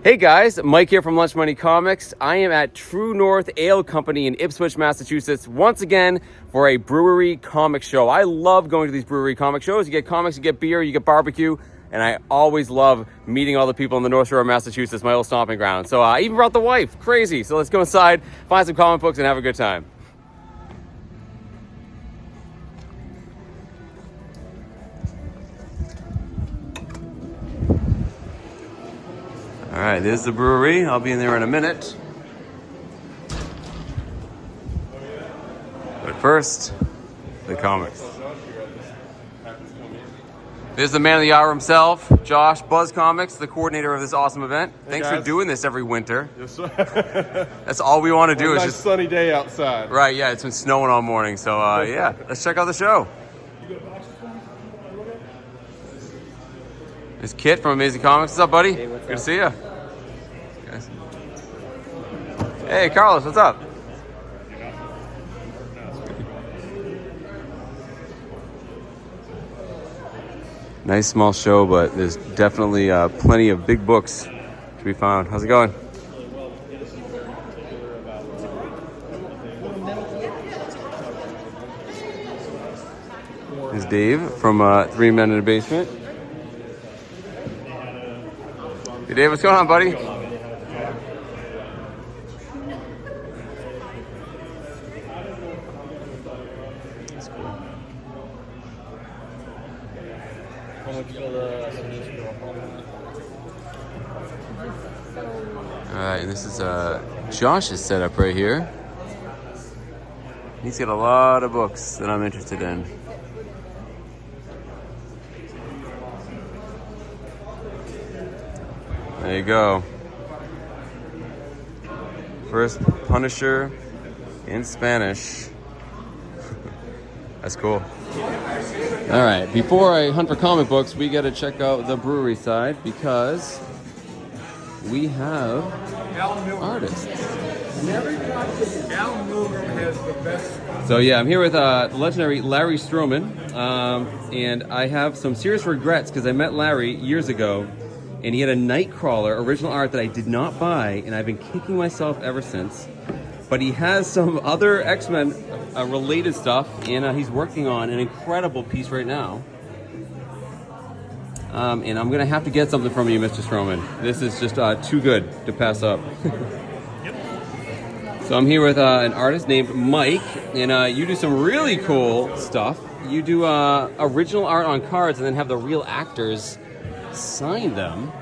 Hey guys, Mike here from Lunch Money Comics. I am at True North Ale Company in Ipswich, Massachusetts, once again for a brewery comic show. I love going to these brewery comic shows. You get comics, you get beer, you get barbecue, and I always love meeting all the people in the North Shore of Massachusetts, my old stomping ground. So I even brought the wife. Crazy. So let's go inside, find some comic books, and have a good time. All right, there's the brewery. I'll be in there in a minute. But first, the comics. There's the man of the hour himself, Josh, Buzz Comics, the coordinator of this awesome event. Thanks for doing this every winter. Yes, sir. That's all we want to do. It's just sunny day outside. Right, yeah, it's been snowing all morning. So, yeah, let's check out the show. There's Kit from Amazing Comics. What's up, buddy? Hey, what's Good up? to see you. Hey, Carlos, what's up? Nice small show, but there's definitely plenty of big books to be found. How's it going? There's Dave from Three Men in a Basement. Hey, Dave, what's going on, buddy? That's cool. All right, and this is Josh's setup right here. He's got a lot of books that I'm interested in. There you go. First Punisher in Spanish. That's cool. All right, before I hunt for comic books, we got to check out the brewery side because we have artists. So yeah, I'm here with the legendary Larry Stroman, and I have some serious regrets because I met Larry years ago, and he had a Nightcrawler original art that I did not buy, and I've been kicking myself ever since. But he has some other X-Men related stuff, and he's working on an incredible piece right now. And I'm gonna have to get something from you, Mr. Stroman. This is just too good to pass up. So I'm here with an artist named Mike, and you do some really cool stuff. You do original art on cards and then have the real actors sign them.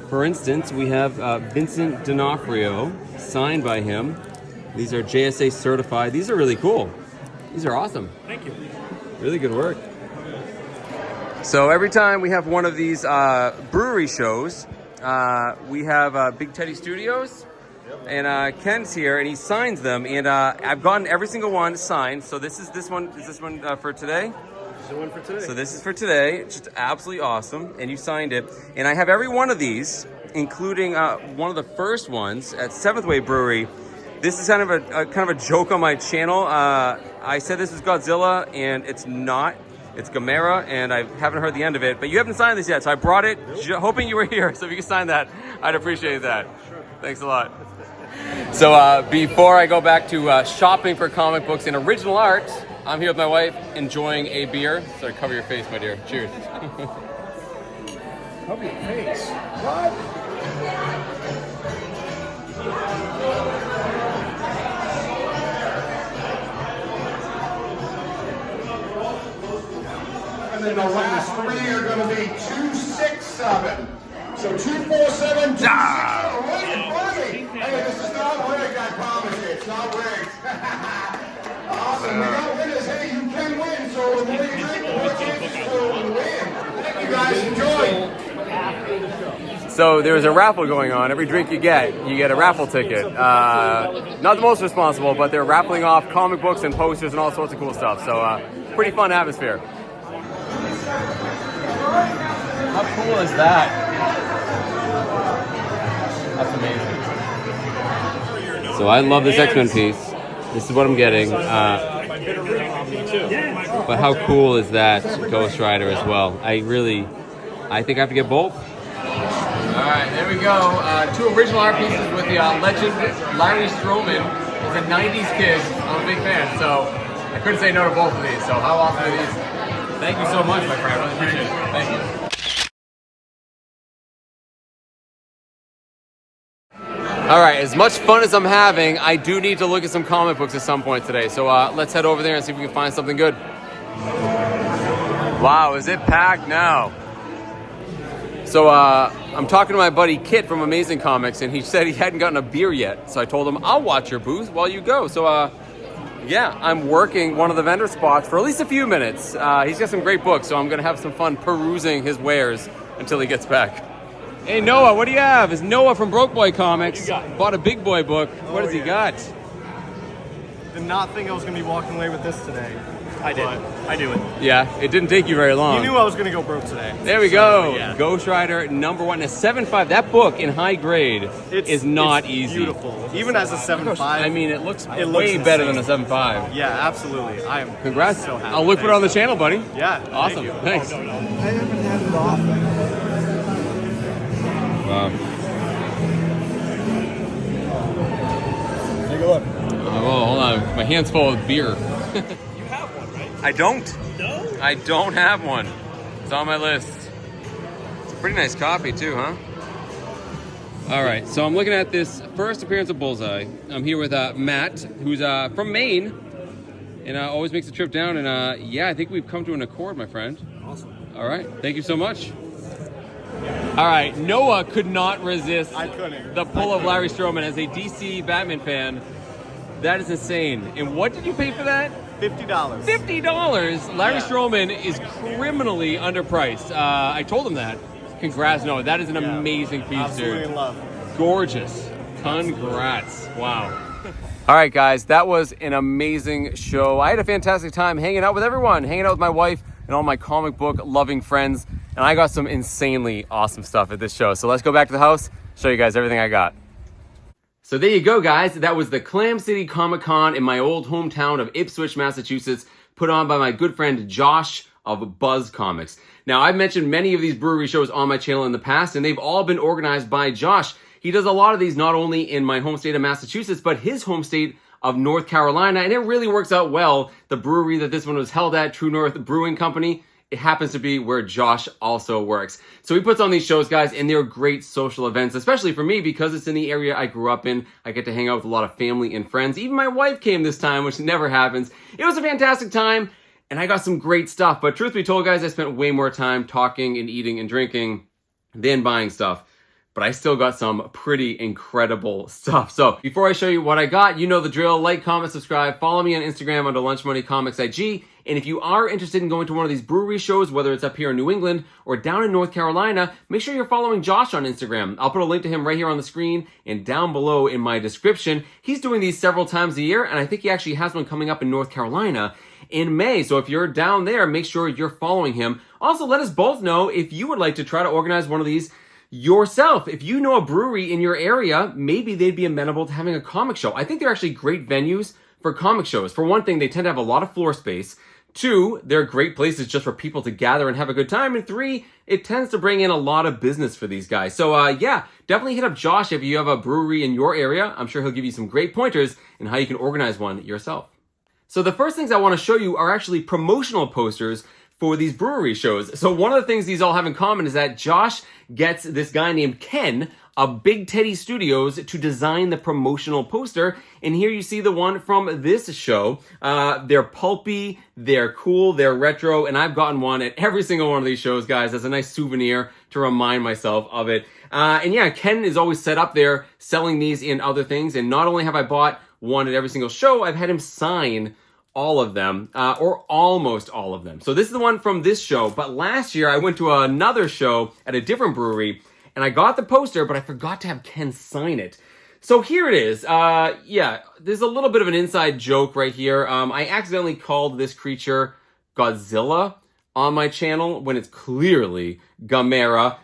For instance, we have Vincent D'Onofrio, signed by him. These are JSA certified. These are really cool. These are awesome. Thank you. Really good work. So every time we have one of these brewery shows, we have Big Teddy Studios, and Ken's here, and he signs them, and I've gotten every single one signed. So is this one for today? This is the one for today. So this is for today. It's just absolutely awesome, and you signed it. And I have every one of these, including one of the first ones at Seventh Way Brewery. This is kind of a joke on my channel. I said this is Godzilla, and it's not. It's Gamera, and I haven't heard the end of it. But you haven't signed this yet, so I brought it hoping you were here. So if you could sign that, I'd appreciate that. Sure. Thanks a lot. So before I go back to shopping for comic books and original art, I'm here with my wife enjoying a beer. Sorry, cover your face, my dear. Cheers. Cover your face. What? And then the last three are going to be 2, 6, 7. So 2, 4, 7, 2, 6, right in front of me. Hey, this is not rigged, I promise you. It's not rigged. Awesome. We got winners. Hey, you can win. So the more you drink, the more chances to win. Thank you guys. Enjoy. So there's a raffle going on. Every drink you get a raffle ticket. Not the most responsible, but they're raffling off comic books and posters and all sorts of cool stuff. So pretty fun atmosphere. How cool is that? That's amazing. So I love this X-Men piece. This is what I'm getting. But how cool is that Ghost Rider as well? I think I have to get both. All right, there we go. Two original art pieces with the legend Larry Stroman. He's a 90s kid. I'm a big fan, so I couldn't say no to both of these. So how awesome are these? Thank you so much, my friend. I really appreciate it. Thank you. All right, as much fun as I'm having, I do need to look at some comic books at some point today. So let's head over there and see if we can find something good. Wow, is it packed now? So I'm talking to my buddy Kit from Amazing Comics, and he said he hadn't gotten a beer yet. So I told him, I'll watch your booth while you go. So yeah, I'm working one of the vendor spots for at least a few minutes. He's got some great books, so I'm going to have some fun perusing his wares until he gets back. Hey, Noah, what do you have? It's Noah from Broke Boy Comics. Bought a big boy book. What does he got? Did not think I was going to be walking away with this today. I did. I do it. Yeah, it didn't take you very long. You knew I was going to go broke today. There we go. Yeah. Ghost Rider #1. A 7.5. That book in high grade is not easy. Beautiful. Even as a 7.5. I mean, it looks way insane. better than a 7.5. Yeah, absolutely. I am Congrats. so happy. I'll look for it on the channel, buddy. Yeah. Awesome. Thank you. Thanks. I haven't had it often. Take a look. Oh, hold on. My hand's full of beer. You have one, right? I don't. No? I don't have one. It's on my list. It's a pretty nice copy too, huh? All right, so I'm looking at this first appearance of Bullseye. I'm here with Matt, who's from Maine, and always makes a trip down. And yeah, I think we've come to an accord, my friend. Awesome. All right, thank you so much. All right, Noah could not resist the pull of Larry Stroman as a DC Batman fan. That is insane. And what did you pay for that? $50. $50. Larry Stroman is criminally underpriced. I told him that. Congrats, Noah. That is an amazing piece, Absolutely dude. in love. Gorgeous. Congrats. Wow. All right, guys, that was an amazing show. I had a fantastic time hanging out with everyone, hanging out with my wife and all my comic book loving friends. And I got some insanely awesome stuff at this show. So let's go back to the house, show you guys everything I got. So there you go, guys. That was the Clam City Comic Con in my old hometown of Ipswich, Massachusetts, put on by my good friend Josh of Buzz Comics. Now, I've mentioned many of these brewery shows on my channel in the past, and they've all been organized by Josh. He does a lot of these not only in my home state of Massachusetts, but his home state of North Carolina, and it really works out well. The brewery that this one was held at, True North Brewing Company, it happens to be where Josh also works. So he puts on these shows, guys, and they're great social events, especially for me because it's in the area I grew up in. I get to hang out with a lot of family and friends. Even my wife came this time, which never happens. It was a fantastic time, and I got some great stuff. But truth be told, guys, I spent way more time talking and eating and drinking than buying stuff. But I still got some pretty incredible stuff. So before I show you what I got, you know the drill. Like, comment, subscribe. Follow me on Instagram under Lunch Money Comics IG. And if you are interested in going to one of these brewery shows, whether it's up here in New England or down in North Carolina, make sure you're following Josh on Instagram. I'll put a link to him right here on the screen and down below in my description. He's doing these several times a year, and I think he actually has one coming up in North Carolina in May. So if you're down there, make sure you're following him. Also, let us both know if you would like to try to organize one of these yourself. If you know a brewery in your area, maybe they'd be amenable to having a comic show. I think they're actually great venues for comic shows. For one thing, they tend to have a lot of floor space. 2, they're great places just for people to gather and have a good time. And 3, it tends to bring in a lot of business for these guys. So yeah, definitely hit up Josh if you have a brewery in your area. I'm sure he'll give you some great pointers in how you can organize one yourself. So the first things I want to show you are actually promotional posters for these brewery shows. So one of the things these all have in common is that Josh gets this guy named Ken of Big Teddy Studios to design the promotional poster. And here you see the one from this show. They're pulpy, they're cool, they're retro, and I've gotten one at every single one of these shows, guys, as a nice souvenir to remind myself of it. And yeah, Ken is always set up there selling these in other things. And not only have I bought one at every single show, I've had him sign all of them, or almost all of them. So this is the one from this show, but last year I went to another show at a different brewery, and I got the poster, but I forgot to have Ken sign it. So here it is. Yeah, there's a little bit of an inside joke right here. I accidentally called this creature Godzilla on my channel when it's clearly Gamera.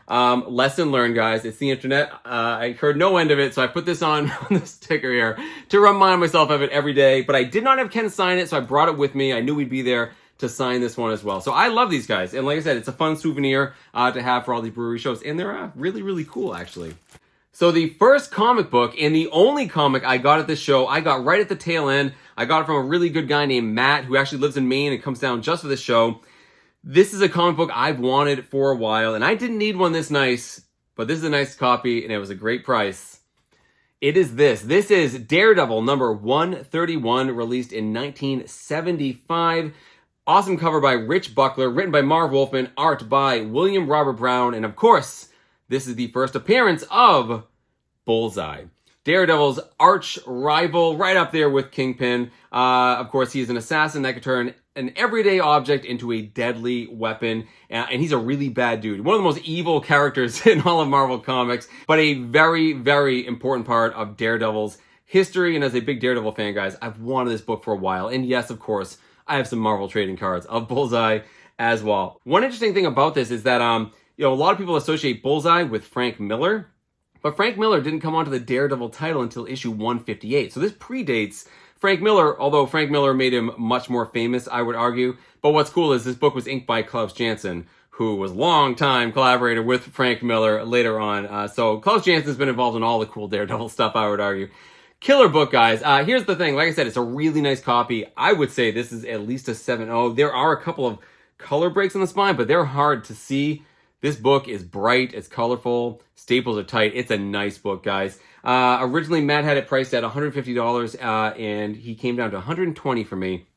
Lesson learned, guys. It's the internet. I heard no end of it, so I put this on the sticker here to remind myself of it every day. But I did not have Ken sign it, so I brought it with me. I knew we'd be there to sign this one as well. So I love these guys. And like I said, it's a fun souvenir to have for all these brewery shows. And they're really, really cool, actually. So the first comic book and the only comic I got at this show, I got right at the tail end. I got it from a really good guy named Matt, who actually lives in Maine and comes down just for this show. This is a comic book I've wanted for a while, and I didn't need one this nice, but this is a nice copy, and it was a great price. It is this. This is Daredevil number 131, released in 1975. Awesome cover by Rich Buckler, written by Marv Wolfman, art by William Robert Brown, and of course, this is the first appearance of Bullseye, Daredevil's arch rival, right up there with Kingpin. Of course, he is an assassin that can turn an everyday object into a deadly weapon, and he's a really bad dude. One of the most evil characters in all of Marvel Comics, but a very, very important part of Daredevil's history. And as a big Daredevil fan, guys, I've wanted this book for a while. And yes, of course, I have some Marvel trading cards of Bullseye as well. One interesting thing about this is that, a lot of people associate Bullseye with Frank Miller, but Frank Miller didn't come onto the Daredevil title until issue 158. So this predates Frank Miller, although Frank Miller made him much more famous, I would argue. But what's cool is this book was inked by Klaus Janson, who was a long-time collaborator with Frank Miller later on. So Klaus Janson's been involved in all the cool Daredevil stuff, I would argue. Killer book, guys. Here's the thing. Like I said, it's a really nice copy. I would say this is at least a 7.0. There are a couple of color breaks on the spine, but they're hard to see. This book is bright, it's colorful, staples are tight. It's a nice book, guys. Originally, Matt had it priced at $150, and he came down to $120 for me.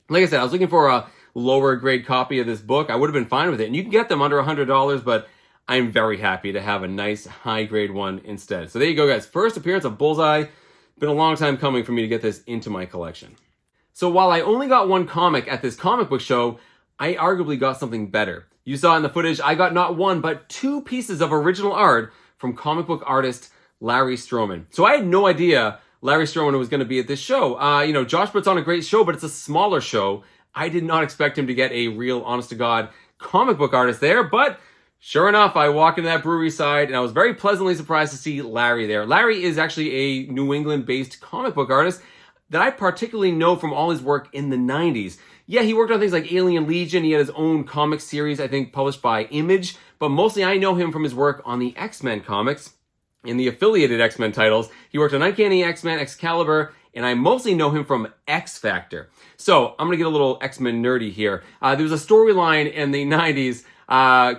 Like I said, I was looking for a lower grade copy of this book. I would have been fine with it. And you can get them under $100, but I'm very happy to have a nice high grade one instead. So there you go, guys. First appearance of Bullseye. Been a long time coming for me to get this into my collection. So while I only got one comic at this comic book show, I arguably got something better. You saw in the footage, I got not one, but 2 pieces of original art from comic book artist Larry Stroman. So I had no idea Larry Stroman was going to be at this show. Josh puts on a great show, but it's a smaller show. I did not expect him to get a real, honest-to-God comic book artist there, but sure enough, I walked into that brewery side, and I was very pleasantly surprised to see Larry there. Larry is actually a New England-based comic book artist that I particularly know from all his work in the 90s. Yeah, he worked on things like Alien Legion. He had his own comic series, I think, published by Image. But mostly I know him from his work on the X-Men comics, in the affiliated X-Men titles. He worked on Uncanny X-Men, Excalibur, and I mostly know him from X Factor. So I'm going to get a little X-Men nerdy here. There was a storyline in the 90s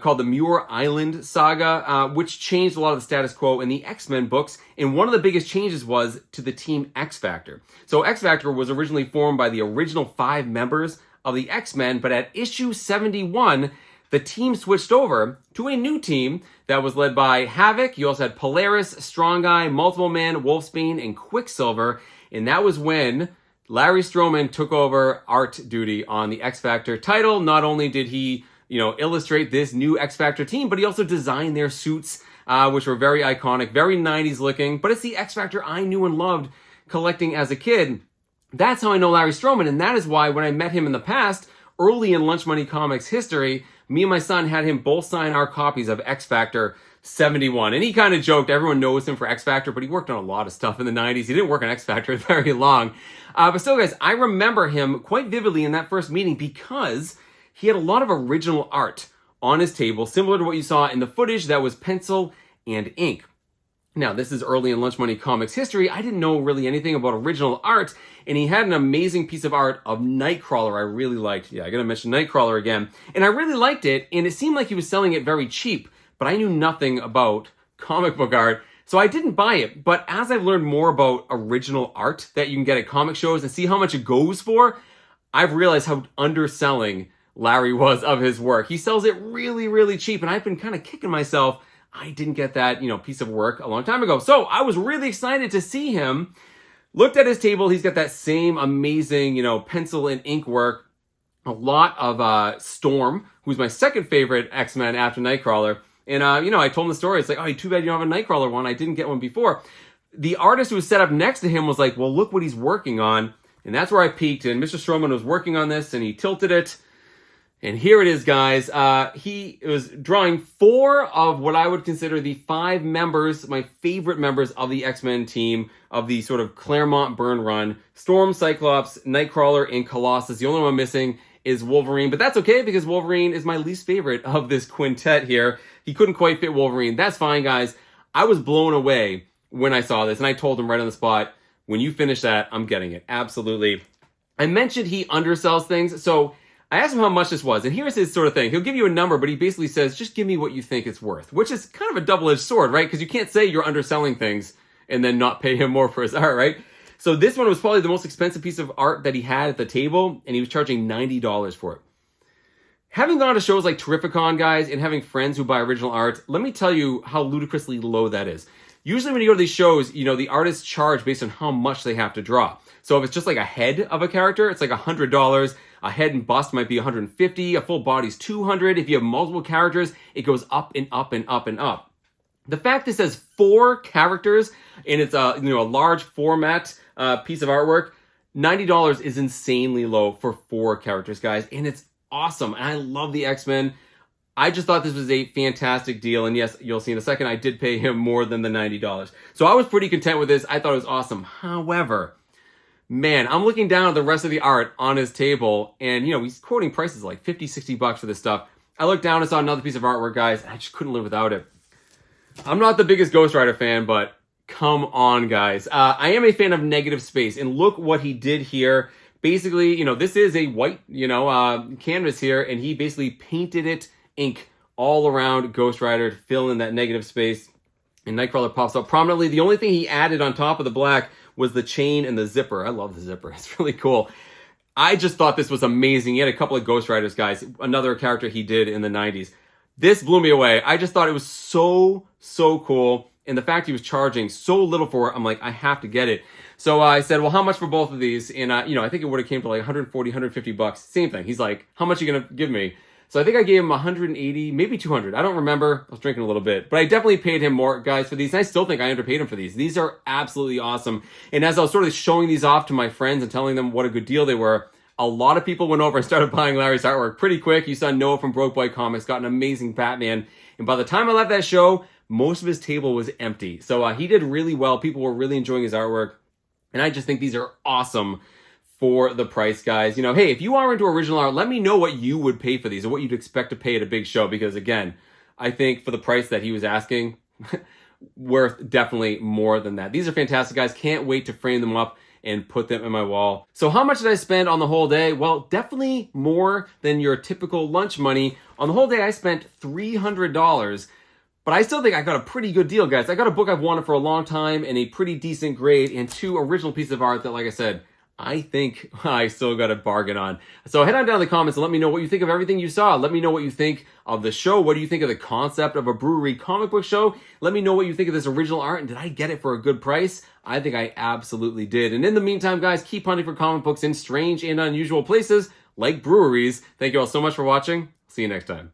called the Muir Island Saga, which changed a lot of the status quo in the X-Men books. And one of the biggest changes was to the team X Factor. So X Factor was originally formed by the original 5 members of the X-Men, but at issue 71, the team switched over to a new team that was led by Havoc. You also had Polaris, Strong Guy, Multiple Man, Wolfsbane, and Quicksilver. And that was when Larry Stroman took over art duty on the X Factor title. Not only did he illustrate this new X Factor team, but he also designed their suits, which were very iconic, very 90s looking. But it's the X Factor I knew and loved collecting as a kid. That's how I know Larry Stroman, and that is why when I met him in the past, early in Lunch Money Comics history, me and my son had him both sign our copies of X Factor 71. And he kind of joked, everyone knows him for X Factor, but he worked on a lot of stuff in the 90s. He didn't work on X Factor very long. But still, guys, I remember him quite vividly in that first meeting because he had a lot of original art on his table, similar to what you saw in the footage that was pencil and ink. Now, this is early in Lunch Money Comics history. I didn't know really anything about original art, and he had an amazing piece of art of Nightcrawler I really liked. Yeah, I gotta mention Nightcrawler again. And I really liked it, and it seemed like he was selling it very cheap, but I knew nothing about comic book art, so I didn't buy it. But as I've learned more about original art that you can get at comic shows and see how much it goes for, I've realized how underselling Larry was of his work. He sells it really, really cheap, and I've been kind of kicking myself I didn't get that, piece of work a long time ago. So I was really excited to see him. Looked at his table. He's got that same amazing, pencil and ink work. A lot of Storm, who's my second favorite X-Men after Nightcrawler. And, I told him the story. It's like, oh, too bad you don't have a Nightcrawler one. I didn't get one before. The artist who was set up next to him was like, well, look what he's working on. And that's where I peeked. And Mr. Stroman was working on this, and he tilted it. And here it is, guys. He was drawing 4 of what I would consider the 5 members, my favorite members of the X-Men team of the sort of Claremont Byrne run. Storm, Cyclops, Nightcrawler, and Colossus. The only one missing is Wolverine, but that's okay because Wolverine is my least favorite of this quintet here. He couldn't quite fit Wolverine. That's fine, guys. I was blown away when I saw this, and I told him right on the spot, when you finish that, I'm getting it. Absolutely. I mentioned he undersells things, so I asked him how much this was, and here's his sort of thing. He'll give you a number, but he basically says, just give me what you think it's worth, which is kind of a double-edged sword, right? Because you can't say you're underselling things and then not pay him more for his art, right? So this one was probably the most expensive piece of art that he had at the table, and he was charging $90 for it. Having gone to shows like Terrificon, guys, and having friends who buy original art, let me tell you how ludicrously low that is. Usually when you go to these shows, you know, the artists charge based on how much they have to draw. So if it's just like a head of a character, it's like $100. A head and bust might be $150. A full body's $200. If you have multiple characters, it goes up and up and up and up. The fact this has 4 characters and it's a large format piece of artwork, $90 is insanely low for 4 characters, guys, and it's awesome. And I love the X-Men. I just thought this was a fantastic deal, and yes, you'll see in a second, I did pay him more than the $90. So I was pretty content with this. I thought it was awesome. However, man, I'm looking down at the rest of the art on his table, and he's quoting prices like $50, $60 for this stuff. I looked down and saw another piece of artwork, guys, and I just couldn't live without it. I'm not the biggest Ghost Rider fan, but come on, guys. I am a fan of Negative Space, and look what he did here. Basically, this is a white, canvas here, and he basically painted it ink all around Ghost Rider to fill in that negative space. And Nightcrawler pops up prominently. The only thing he added on top of the black was the chain and the zipper. I love the zipper. It's really cool. I just thought this was amazing. He had a couple of Ghost Riders, guys. Another character he did in the 90s. This blew me away. I just thought it was so cool. And the fact he was charging so little for it, I'm like, I have to get it. So I said, well, how much for both of these? And, I think it would have came to like $140, $150. Same thing. He's like, how much are you going to give me? So I think I gave him 180, maybe 200. I don't remember. I was drinking a little bit. But I definitely paid him more, guys, for these. And I still think I underpaid him for these. These are absolutely awesome. And as I was sort of showing these off to my friends and telling them what a good deal they were, a lot of people went over and started buying Larry's artwork pretty quick. You saw Noah from Broke Boy Comics got an amazing Batman. And by the time I left that show, most of his table was empty. So he did really well. People were really enjoying his artwork. And I just think these are awesome for the price, guys. Hey, if you are into original art, let me know what you would pay for these or what you'd expect to pay at a big show. Because again, I think for the price that he was asking, worth definitely more than that. These are fantastic, guys. Can't wait to frame them up and put them in my wall. So how much did I spend on the whole day? Well, definitely more than your typical lunch money. On the whole day, I spent $300. But I still think I got a pretty good deal, guys. I got a book I've wanted for a long time and a pretty decent grade and 2 original pieces of art that, like I said, I think I still got a bargain on. So head on down in the comments and let me know what you think of everything you saw. Let me know what you think of the show. What do you think of the concept of a brewery comic book show? Let me know what you think of this original art. And did I get it for a good price? I think I absolutely did. And in the meantime, guys, keep hunting for comic books in strange and unusual places like breweries. Thank you all so much for watching. See you next time.